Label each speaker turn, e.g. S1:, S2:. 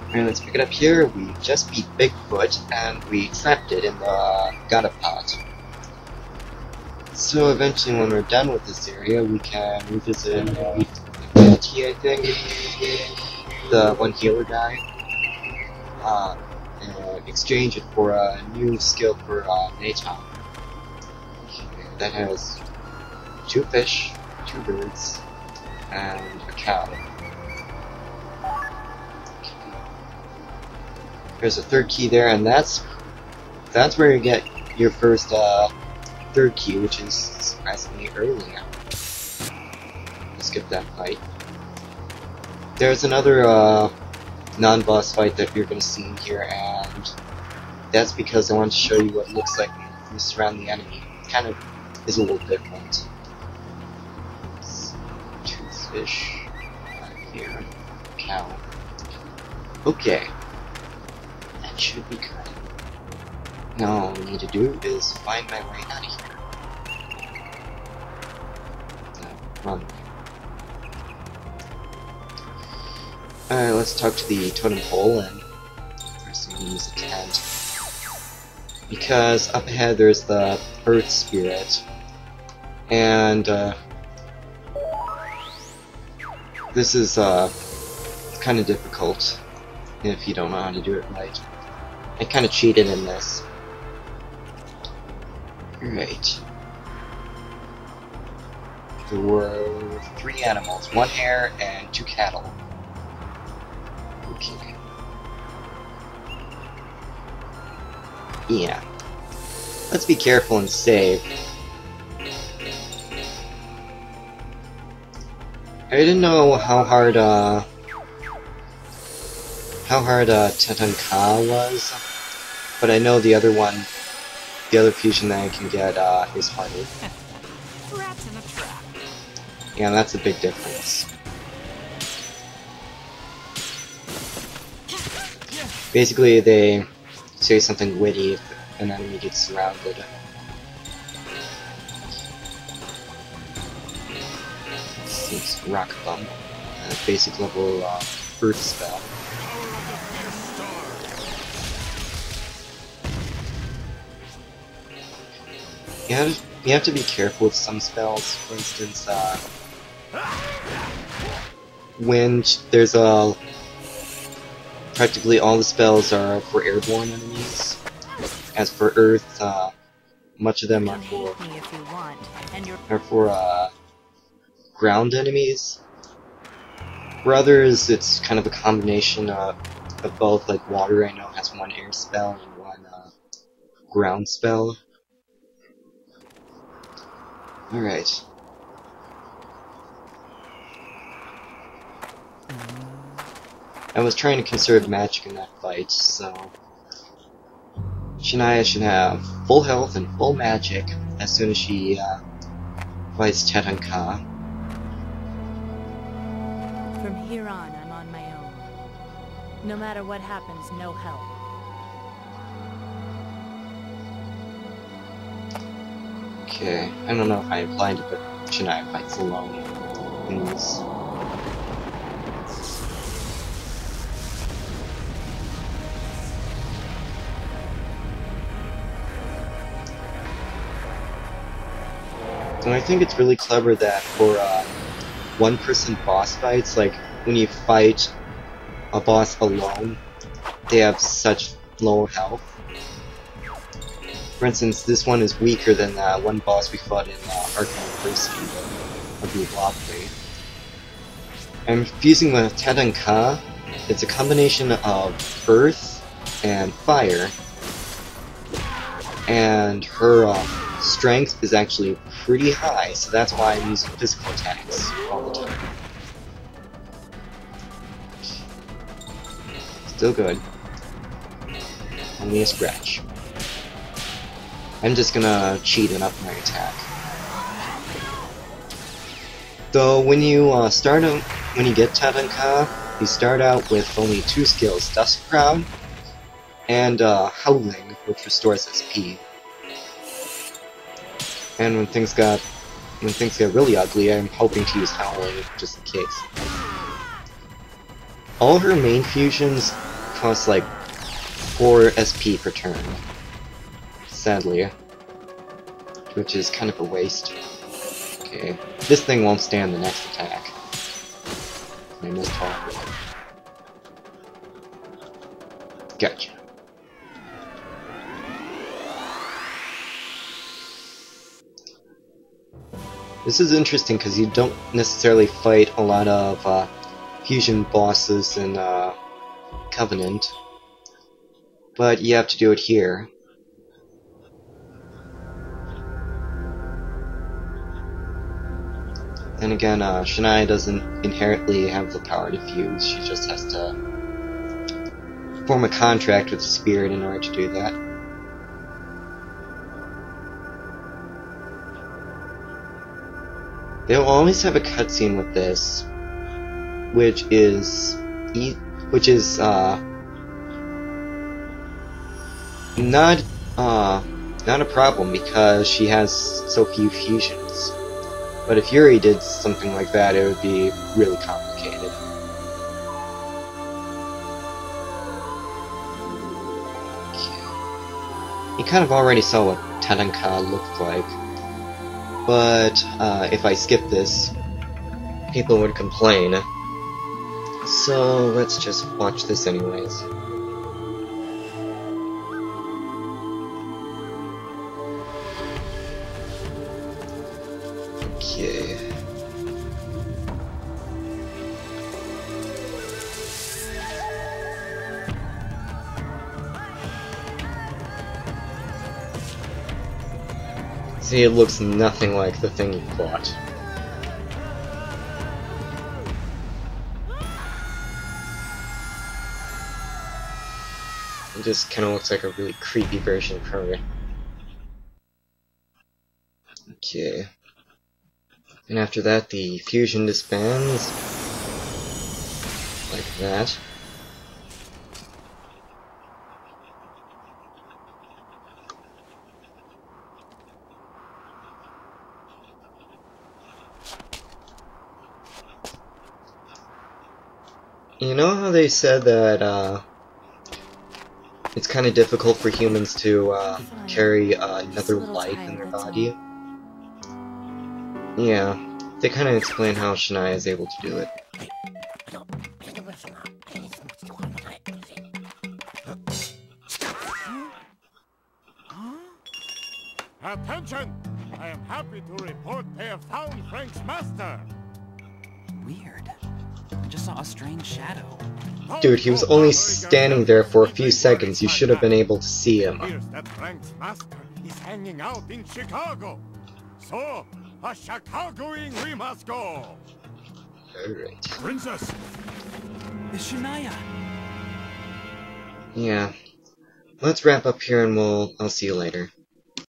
S1: Alright, let's pick it up here. We just beat Bigfoot, and we trapped it in the Gotta Pot. So eventually when we're done with this area, we can revisit T, I think. The one healer guy. And exchange it for a new skill for Naton. That has 2 fish, 2 birds, and a cow. There's a 3rd key there, and that's where you get your first 3rd key, which is surprisingly early now. Let's skip that fight. There's another non-boss fight that you're going to see here, and that's because I want to show you what it looks like when you surround the enemy. It kind of is a little different. 2 fish here, cow. Okay. Should be good. Now all we need to do is find my way out of here. Run. Alright, let's talk to the totem pole, and first we use a tent. Because up ahead there's the Earth Spirit, and this is kind of difficult if you don't know how to do it right. I kind of cheated in this. Alright. There were 3 animals, 1 hare and 2 cattle. Okay. Yeah. Let's be careful and save. I didn't know how hard Tetanka was, but I know the other fusion that I can get is harder.
S2: Rats in a trap.
S1: Yeah, that's a big difference. Basically, they say something witty if an enemy gets surrounded. This is Rock Bump, basic level Earth spell. You have to be careful with some spells. For instance, when there's practically all the spells are for airborne enemies. As for Earth, much of them are for ground enemies. For others, it's kind of a combination of both. Like water, I know has 1 air spell and 1 ground spell. Alright. I was trying to conserve magic in that fight, so Shania should have full health and full magic as soon as she fights Tetanka.
S2: From here on, I'm on my own. No matter what happens, no help.
S1: Okay, I don't know if I implied it, but Shania fights alone in this. And I think it's really clever that for 1-person boss fights, like when you fight a boss alone, they have such low health. For instance, this one is weaker than one boss we fought in Arkham University of the Oblobly. I'm fusing with Tetanka. It's a combination of earth and fire, and her strength is actually pretty high, so that's why I'm using physical attacks all the time. Still good. Only a scratch. I'm just gonna cheat and up my attack. Though when you when you get Tetanka, you start out with only 2 skills: Dust Crowd and Howling, which restores SP. And when things get really ugly, I'm hoping to use Howling just in case. All her main fusions costs like 4 SP per turn. Sadly. Which is kind of a waste. Okay. This thing won't stand the next attack. I missed all. Gotcha. This is interesting because you don't necessarily fight a lot of fusion bosses in Covenant, but you have to do it here. And again, Shania doesn't inherently have the power to fuse, she just has to form a contract with the spirit in order to do that. They'll always have a cutscene with this, which is not a problem because she has so few fusions. But if Yuri did something like that, it would be really complicated. You kind of already saw what Tatanka looked like. But if I skip this, people would complain. So let's just watch this anyways. Okay. See, it looks nothing like the thing you bought. It just kind of looks like a really creepy version of her. Okay. And after that, the fusion disbands. Like that. You know how they said that, it's kind of difficult for humans to, carry another life in their body? Yeah, they kind of explain how Shania is able to do it.
S3: Attention! I am happy to report they have found Frank's master!
S4: Weird. I just saw a strange shadow.
S1: Dude, he was only standing there for a few seconds. You should have been able to see him.
S3: Here's that Frank's master is hanging out in Chicago. So, a Chicagoing we must go.
S1: Alright.
S3: Princess!
S4: It's Shania!
S1: Yeah. Let's wrap up here and I'll see you later.